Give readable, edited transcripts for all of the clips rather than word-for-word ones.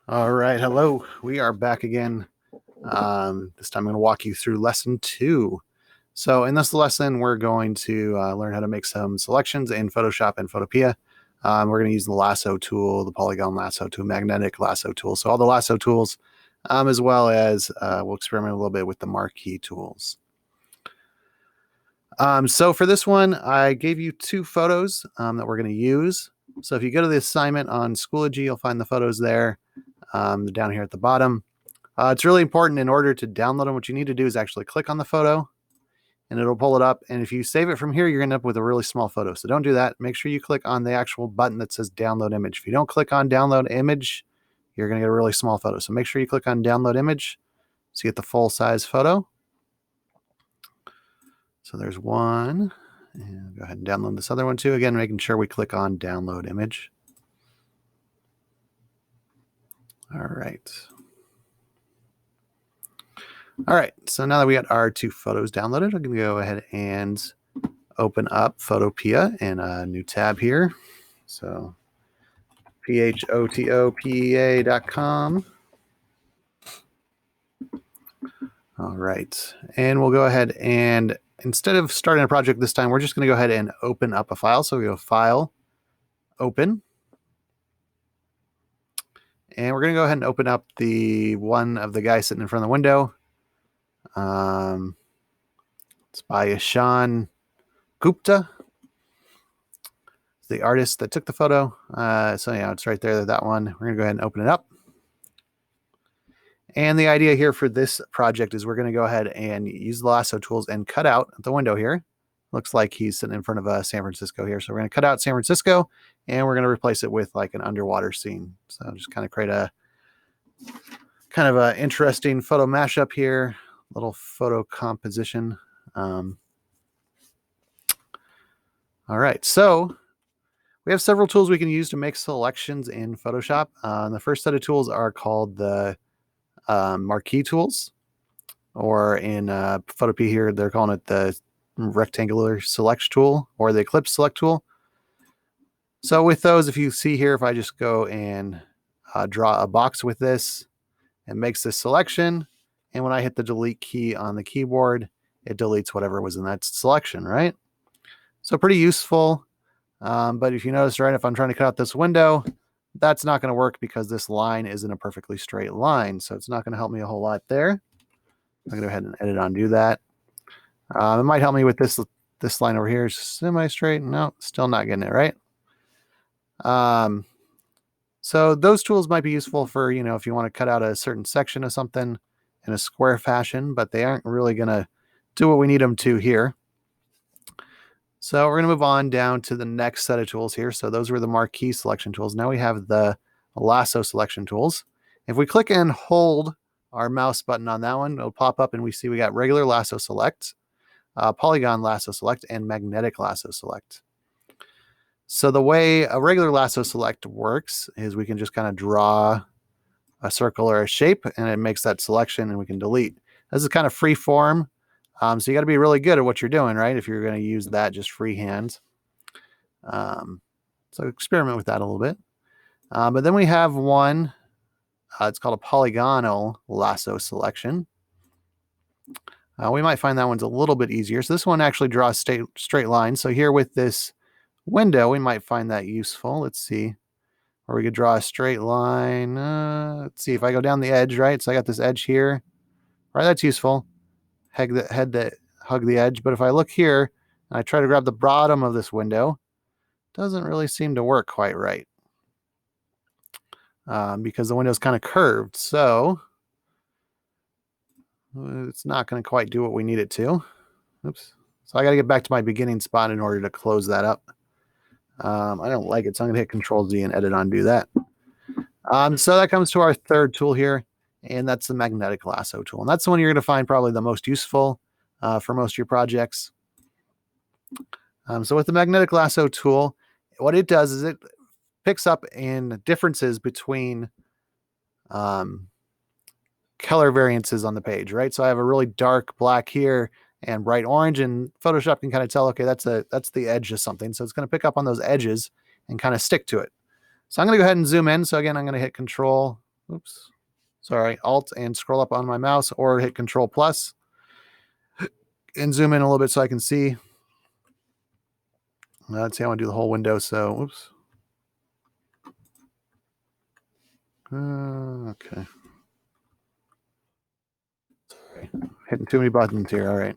All right, hello. We are back again. This time I'm going to walk you through lesson 2. So in this lesson, we're going to learn how to make some selections in Photoshop and Photopea. We're going to use the lasso tool, the polygon lasso tool, magnetic lasso tool. So all the lasso tools, as well as we'll experiment a little bit with the marquee tools. So for this one, I gave you 2 photos that we're going to use. So if you go to the assignment on Schoology, you'll find the photos there. Down here at the bottom. It's really important in order to download them. What you need to do is actually click on the photo and it'll pull it up. And if you save it from here, you're going to end up with a really small photo. So don't do that. Make sure you click on the actual button that says download image. If you don't click on download image, you're going to get a really small photo. So make sure you click on download image to get the full size photo. So there's one. And go ahead and download this other one too. Again, making sure we click on download image. All right. All right, so now that we got our 2 photos downloaded, we're going to go ahead and open up Photopea in a new tab here. So photopea.com. All right, and we'll go ahead and instead of starting a project this time, we're just going to go ahead and open up a file. So we go File, Open. And we're going to go ahead and open up the one of the guy sitting in front of the window. It's by Ishan Gupta, the artist that took the photo. So yeah, it's right there, that one. We're gonna go ahead and open it up. And the idea here for this project is we're gonna go ahead and use the lasso tools and cut out the window here. Looks like he's sitting in front of San Francisco here. So we're gonna cut out San Francisco and we're gonna replace it with like an underwater scene. So just kind of create a kind of a interesting photo mashup here, little photo composition. All right, so we have several tools we can use to make selections in Photoshop. The first set of tools are called the marquee tools, or in Photopea here, they're calling it the rectangular select tool or the ellipse select tool. So with those, if you see here, if I just go and draw a box with this, it makes this selection. And when I hit the delete key on the keyboard, it deletes whatever was in that selection, right? So pretty useful. But if you notice, right, if I'm trying to cut out this window, that's not going to work because this line isn't a perfectly straight line. So it's not going to help me a whole lot there. I'm going to go ahead and edit undo that. It might help me with this line over here. Semi-straight. No, still not getting it right. So those tools might be useful for, if you want to cut out a certain section of something in a square fashion, but they aren't really going to do what we need them to here. So we're going to move on down to the next set of tools here. So those were the marquee selection tools. Now we have the lasso selection tools. If we click and hold our mouse button on that one, it'll pop up and we see we got regular lasso select, polygon lasso select, and magnetic lasso select. So the way a regular lasso select works is we can just kind of draw a circle or a shape and it makes that selection and we can delete. This is kind of free form. So you got to be really good at what you're doing, right? If you're going to use that just freehand. So experiment with that a little bit. But then we have one, it's called a polygonal lasso selection. We might find that one's a little bit easier. So this one actually draws straight lines. So here with this window, we might find that useful. Let's see. Or we could draw a straight line. Let's see if I go down the edge, right? So I got this edge here. Right, that's useful. Hug the edge. But if I look here and I try to grab the bottom of this window, it doesn't really seem to work quite right because the window is kind of curved. So it's not going to quite do what we need it to. Oops. So I got to get back to my beginning spot in order to close that up. I don't like it, so I'm going to hit Control-Z and edit undo that. So that comes to our third tool here, and that's the magnetic lasso tool. And that's the one you're going to find probably the most useful for most of your projects. So with the magnetic lasso tool, what it does is it picks up in differences between color variances on the page, right? So I have a really dark black here and bright orange, and Photoshop can kind of tell, okay, that's the edge of something. So it's going to pick up on those edges and kind of stick to it. So I'm going to go ahead and zoom in. So again, I'm going to hit Control Oops. Sorry, Alt and scroll up on my mouse or hit Control plus and zoom in a little bit so I can see. Let's see, I want to do the whole window. So, oops. Okay. Sorry. Hitting too many buttons here. All right.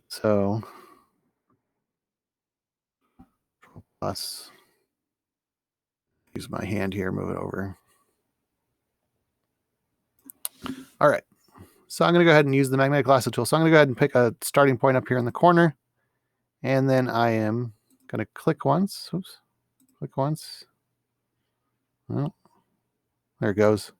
So, Control plus. Use my hand here, move it over. All right. So I'm going to go ahead and use the magnetic lasso tool. So I'm going to go ahead and pick a starting point up here in the corner. And then I am going to click once. Oops. Click once. Oh, there it goes.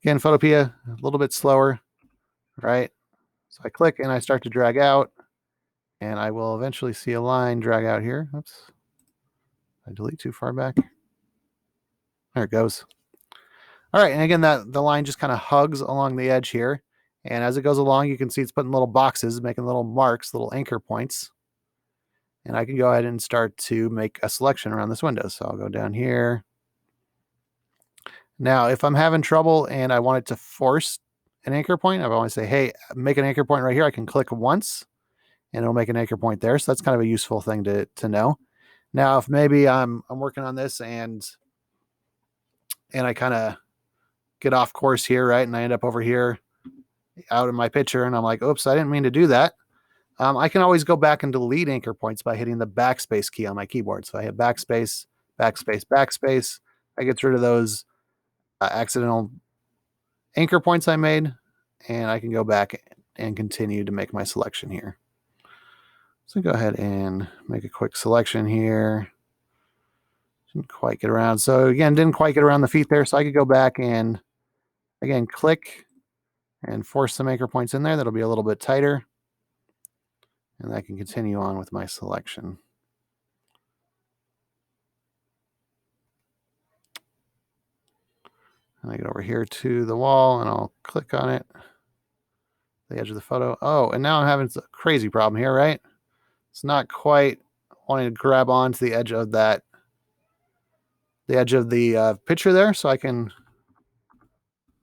Again, Photopea, a little bit slower, right? So I click and I start to drag out. And I will eventually see a line drag out here. Oops. I delete too far back. There it goes. All right, and again, the line just kind of hugs along the edge here. And as it goes along, you can see it's putting little boxes, making little marks, little anchor points. And I can go ahead and start to make a selection around this window. So I'll go down here. Now, if I'm having trouble and I want it to force an anchor point, I want to say, hey, make an anchor point right here. I can click once and it'll make an anchor point there. So that's kind of a useful thing to know. Now, if maybe I'm working on this and I kind of get off course here, right? And I end up over here out in my picture and I'm like, oops, I didn't mean to do that. I can always go back and delete anchor points by hitting the backspace key on my keyboard. So I hit backspace, backspace, backspace. I get rid of those accidental anchor points I made, and I can go back and continue to make my selection here. So go ahead and make a quick selection here. Didn't quite get around. So again, didn't quite get around the feet there. So I could go back and again, click and force some anchor points in there. That'll be a little bit tighter. And I can continue on with my selection. And I get over here to the wall and I'll click on it, the edge of the photo. Oh, and now I'm having a crazy problem here, right? It's not quite wanting to grab onto the edge of that, the edge of the picture there. So I can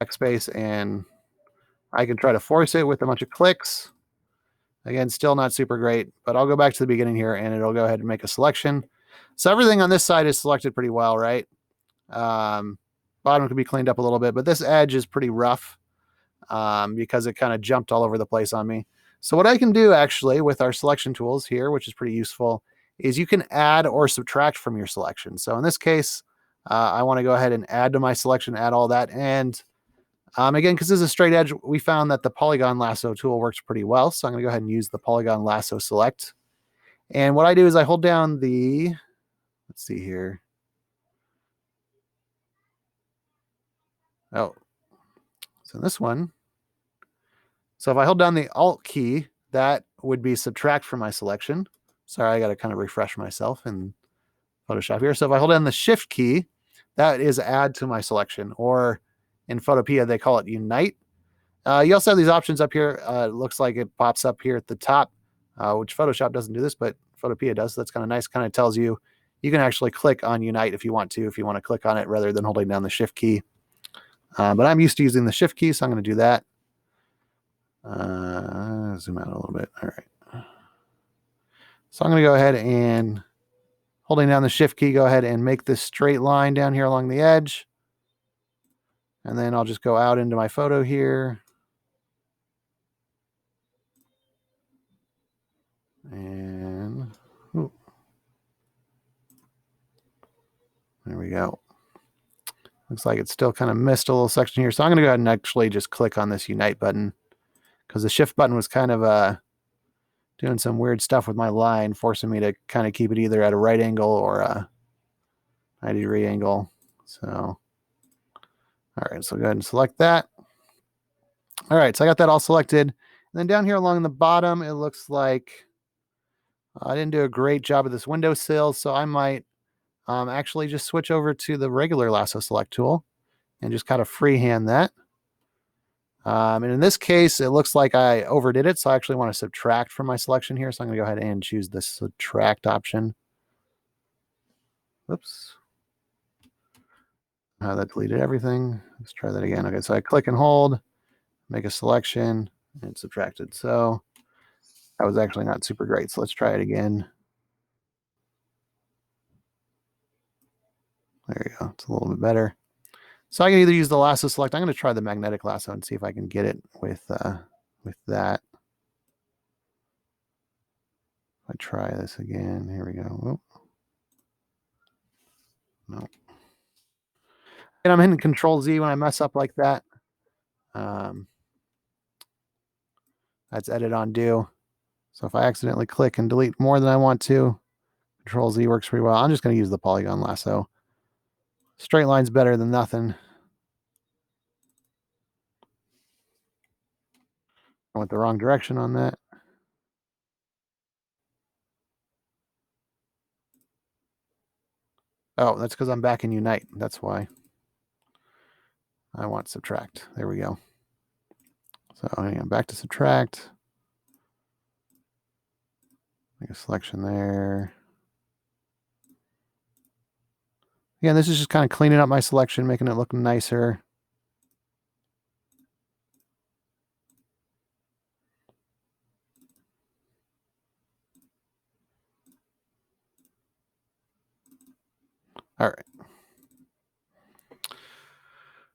backspace and I can try to force it with a bunch of clicks. Again, still not super great, but I'll go back to the beginning here and it'll go ahead and make a selection. So everything on this side is selected pretty well, right? Bottom can be cleaned up a little bit, but this edge is pretty rough because it kind of jumped all over the place on me. So what I can do actually with our selection tools here, which is pretty useful, is you can add or subtract from your selection. So in this case, I want to go ahead and add to my selection, add all that. And again, because this is a straight edge, we found that the polygon lasso tool works pretty well. So I'm going to go ahead and use the polygon lasso select. And what I do is I hold down the, let's see here. Oh, so this one. So if I hold down the Alt key, that would be subtract from my selection. Sorry, I got to kind of refresh myself in Photoshop here. So if I hold down the Shift key, that is add to my selection, or in Photopea, they call it unite. You also have these options up here. It looks like it pops up here at the top, which Photoshop doesn't do this, but Photopea does. So that's kind of nice. Kind of tells you, you can actually click on unite if you want to click on it rather than holding down the Shift key. But I'm used to using the Shift key, so I'm going to do that. Zoom out a little bit. All right. So I'm going to go ahead and holding down the Shift key, go ahead and make this straight line down here along the edge. And then I'll just go out into my photo here. And ooh, there we go. Looks like it's still kind of missed a little section here. So I'm going to go ahead and actually just click on this Unite button because the Shift button was kind of doing some weird stuff with my line, forcing me to kind of keep it either at a right angle or a 90-degree angle. So, all right, so go ahead and select that. All right, so I got that all selected. And then down here along the bottom, it looks like I didn't do a great job of this windowsill, so I might actually just switch over to the regular lasso select tool and just kind of freehand that. And in this case, it looks like I overdid it, so I actually want to subtract from my selection here. So I'm going to go ahead and choose the subtract option. Oops. That deleted everything. Let's try that again. Okay, so I click and hold, make a selection, and subtracted. So that was actually not super great. So let's try it again. There you go. It's a little bit better. So I can either use the lasso select. I'm going to try the magnetic lasso and see if I can get it with that. I try this again. Here we go. Oh, no. And I'm hitting Control Z when I mess up like that. That's edit on do. So if I accidentally click and delete more than I want to, Control Z works pretty well. I'm just going to use the polygon lasso. Straight line's better than nothing. I went the wrong direction on that. Oh, that's because I'm back in Unite. That's why. I want subtract. There we go. So hang on, back to subtract. Make a selection there. Again, this is just kind of cleaning up my selection, making it look nicer. All right.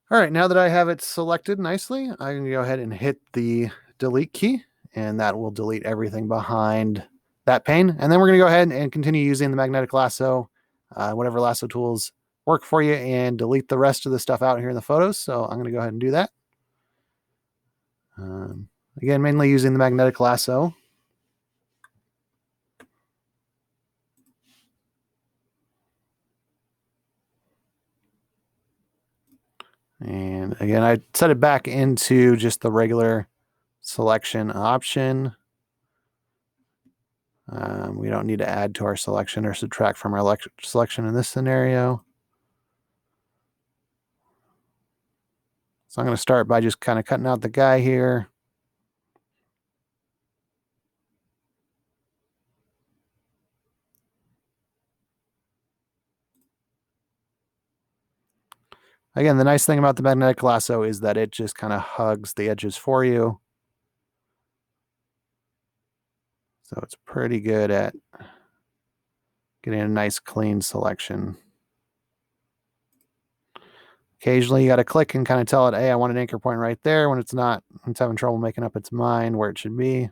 All right, now that I have it selected nicely, I can go ahead and hit the delete key, and that will delete everything behind that pane. And then we're going to go ahead and continue using the magnetic lasso, whatever lasso tools work for you, and delete the rest of the stuff out here in the photos. So I'm going to go ahead and do that. Again, mainly using the magnetic lasso. And again, I set it back into just the regular selection option. We don't need to add to our selection or subtract from our selection in this scenario. So I'm going to start by just kind of cutting out the guy here. Again, the nice thing about the magnetic lasso is that it just kind of hugs the edges for you. So it's pretty good at getting a nice clean selection. Occasionally you got to click and kind of tell it, hey, I want an anchor point right there when it's not, when it's having trouble making up its mind where it should be.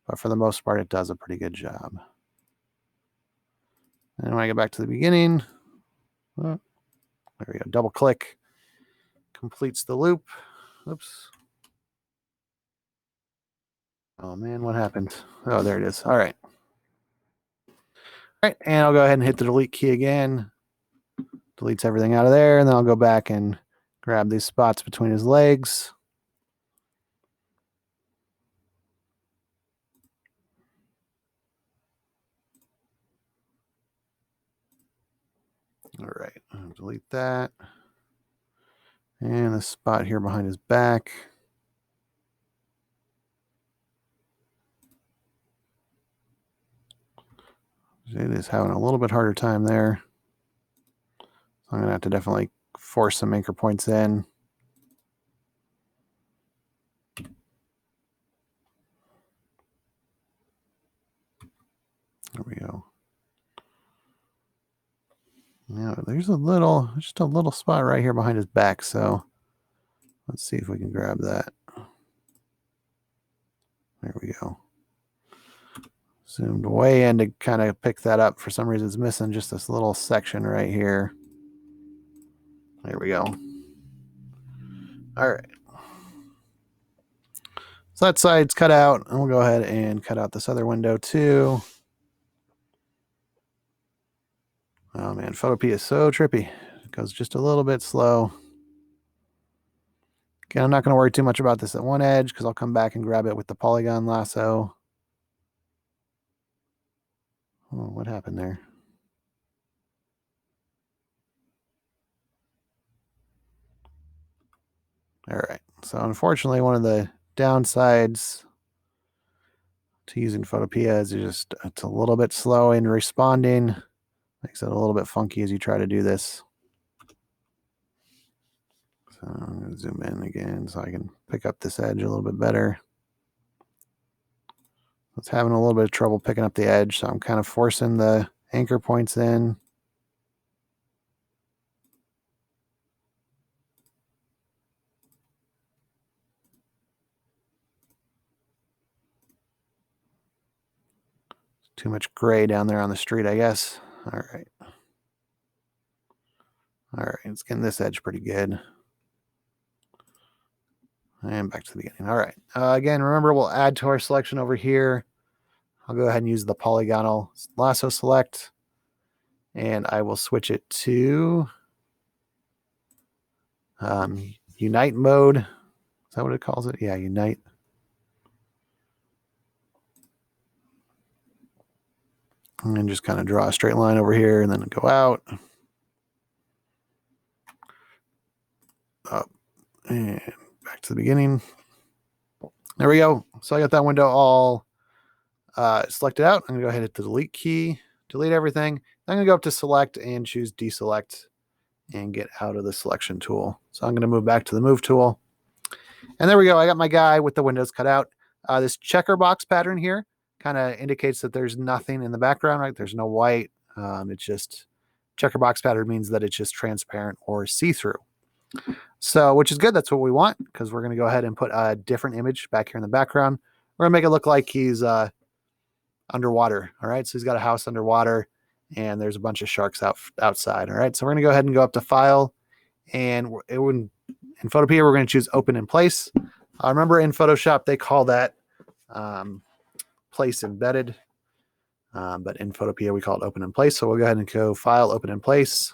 But for the most part, it does a pretty good job. And when I get back to the beginning, there we go, double click, completes the loop. Oops. Oh man, what happened? Oh, there it is. All right. All right, and I'll go ahead and hit the delete key again. Deletes everything out of there, and then I'll go back and grab these spots between his legs. All right, I'll delete that. And the spot here behind his back. It is having a little bit harder time there. So I'm going to have to definitely force some anchor points in. There we go. Now there's just a little spot right here behind his back. So let's see if we can grab that. There we go. Zoomed way in to kind of pick that up. For some reason, it's missing just this little section right here. There we go. All right. So that side's cut out, and we'll go ahead and cut out this other window too. Oh man, Photopea is so trippy. It goes just a little bit slow. Okay, I'm not going to worry too much about this at one edge because I'll come back and grab it with the polygon lasso. Oh, what happened there? All right. So unfortunately, one of the downsides to using Photopea is it's a little bit slow in responding. Makes it a little bit funky as you try to do this. So I'm going to zoom in again so I can pick up this edge a little bit better. It's having a little bit of trouble picking up the edge, so I'm kind of forcing the anchor points in. Too much gray down there on the street, I guess. All right. All right, it's getting this edge pretty good. And back to the beginning. All right. Again, remember, we'll add to our selection over here. I'll go ahead and use the polygonal lasso select. And I will switch it to Unite mode. Is that what it calls it? Yeah, Unite. And just kind of draw a straight line over here and then go out. Up. And back to the beginning. There we go. So I got that window all selected out. I'm going to go ahead and hit the delete key, delete everything. I'm going to go up to select and choose deselect and get out of the selection tool. So I'm going to move back to the move tool. And there we go. I got my guy with the windows cut out. This checker box pattern here kind of indicates that there's nothing in the background, right? There's no white. It's just checker box pattern means that it's just transparent or see-through. So, which is good. That's what we want, because we're going to go ahead and put a different image back here in the background. We're going to make it look like he's underwater. All right. So he's got a house underwater and there's a bunch of sharks outside. All right. So we're going to go ahead and go up to File, and in Photopea, we're going to choose Open in Place. Remember, in Photoshop, they call that Place Embedded. But in Photopea, we call it Open in Place. So we'll go ahead and go File, Open in Place.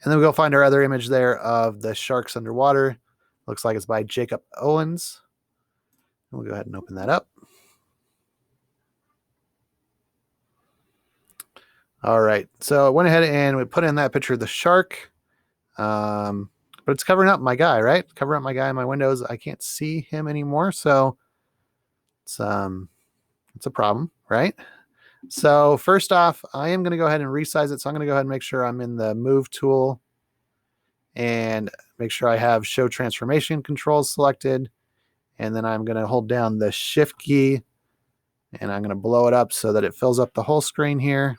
And then we'll go find our other image there of the sharks underwater. Looks like it's by Jacob Owens. We'll go ahead and open that up. All right, so I went ahead and we put in that picture of the shark, but it's covering up my guy, right? Covering up my guy in my windows. I can't see him anymore, so it's a problem, right? So first off, I am going to go ahead and resize it. So I'm going to go ahead and make sure I'm in the Move tool and make sure I have Show Transformation Controls selected. And then I'm going to hold down the Shift key, and I'm going to blow it up so that it fills up the whole screen here.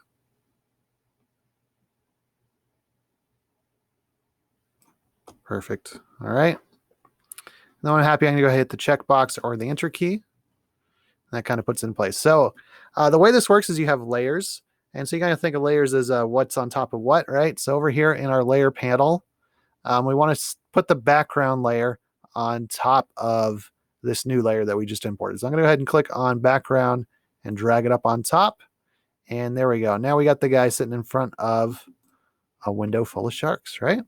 Perfect. All right. Then when I'm happy, I'm going to go ahead and hit the checkbox or the Enter key. That kind of puts it in place. So the way this works is you have layers. And so you kind of think of layers as what's on top of what, right? So over here in our layer panel, we want to put the background layer on top of this new layer that we just imported. So I'm going to go ahead and click on background and drag it up on top. And there we go. Now we got the guy sitting in front of a window full of sharks, right?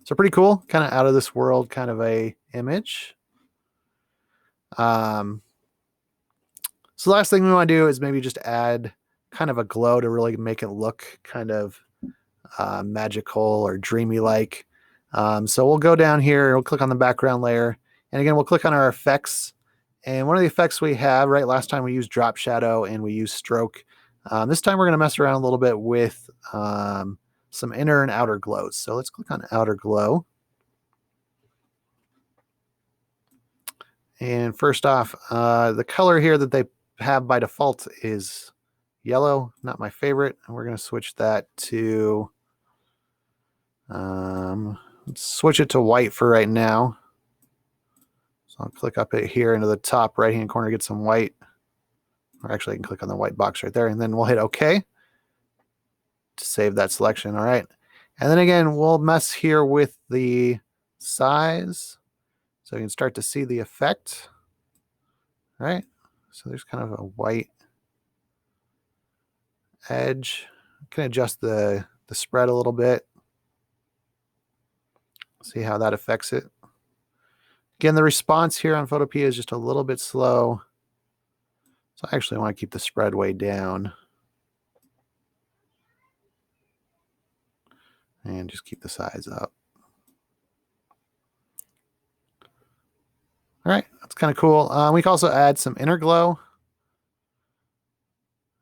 So pretty cool, kind of out of this world kind of a image. So the last thing we want to do is maybe just add kind of a glow to really make it look kind of magical or dreamy like. So we'll go down here, we'll click on the background layer, and again, we'll click on our effects. And one of the effects we have, right, last time we used drop shadow and we used stroke. This time we're going to mess around a little bit with some inner and outer glows. So let's click on outer glow. And first off, the color here that they have by default is yellow, not my favorite. And we're going to switch that to, let's switch it to white for right now. So I'll click up here into the top right-hand corner, get some white. Or actually, I can click on the white box right there, and then we'll hit OK to save that selection. All right. And then again, we'll mess here with the size so you can start to see the effect. All right. So there's kind of a white edge. I can adjust the spread a little bit. See how that affects it. Again, the response here on Photopea is just a little bit slow. So I actually want to keep the spread way down. And just keep the size up. All right, that's kind of cool. We can also add some inner glow.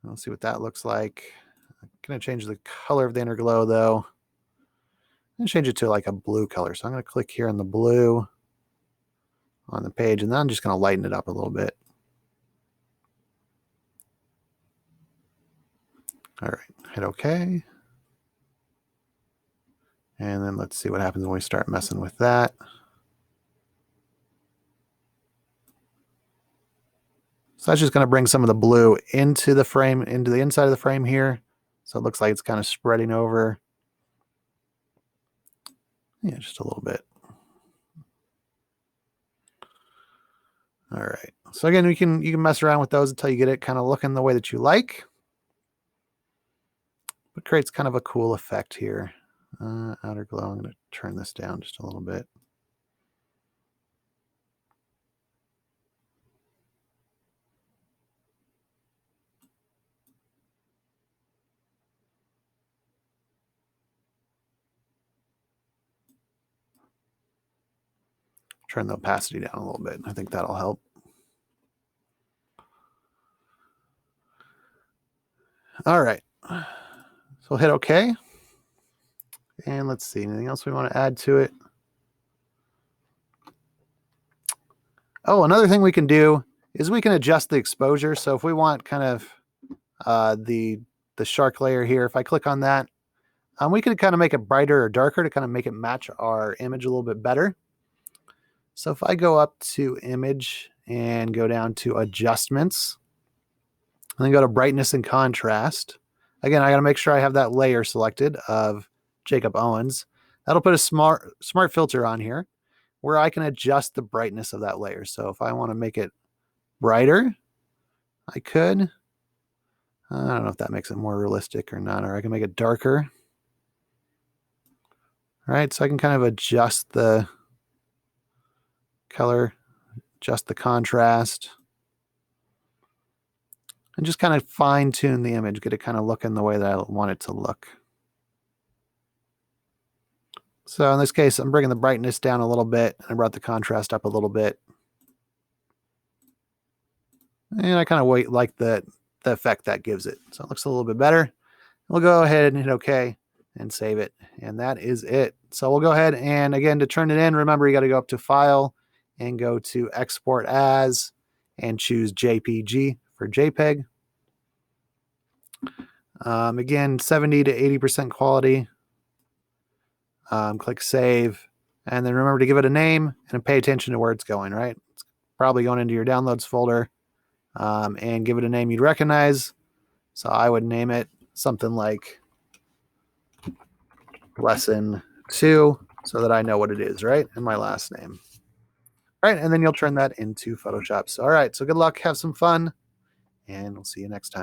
Let's see what that looks like. I'm going to change the color of the inner glow, though. and change it to like a blue color. So I'm going to click here on the blue on the page, and then I'm just going to lighten it up a little bit. All right, hit OK. And then let's see what happens when we start messing with that. So that's just going to bring some of the blue into the frame, into the inside of the frame here. So it looks like it's kind of spreading over. Yeah, just a little bit. All right. So again, you can mess around with those until you get it kind of looking the way that you like. But creates kind of a cool effect here. Outer glow. I'm going to turn this down just a little bit. Turn the opacity down a little bit. I think that'll help. All right. So we'll hit OK. And let's see, anything else we want to add to it? Oh, another thing we can do is we can adjust the exposure. So if we want kind of the shark layer here, if I click on that, we can kind of make it brighter or darker to kind of make it match our image a little bit better. So if I go up to image and go down to adjustments, and then go to brightness and contrast, again, I got to make sure I have that layer selected of Jacob Owens. That'll put a smart filter on here where I can adjust the brightness of that layer. So if I want to make it brighter, I could. I don't know if that makes it more realistic or not, or I can make it darker. All right, so I can kind of adjust the color, adjust the contrast, and just kind of fine tune the image, get it kind of looking the way that I want it to look. So in this case, I'm bringing the brightness down a little bit, and I brought the contrast up a little bit. And I kind of like the effect that gives it. So it looks a little bit better. We'll go ahead and hit OK and save it. And that is it. So we'll go ahead and again, to turn it in, remember you got to go up to File and go to Export As and choose JPG for JPEG. Again, 70 to 80% quality. Click Save. And then remember to give it a name and pay attention to where it's going, right? It's probably going into your downloads folder. And give it a name you'd recognize. So I would name it something like Lesson 2 so that I know what it is, right? And my last name. All right, and then you'll turn that into Photoshop. So, all right, so good luck, have some fun, and we'll see you next time.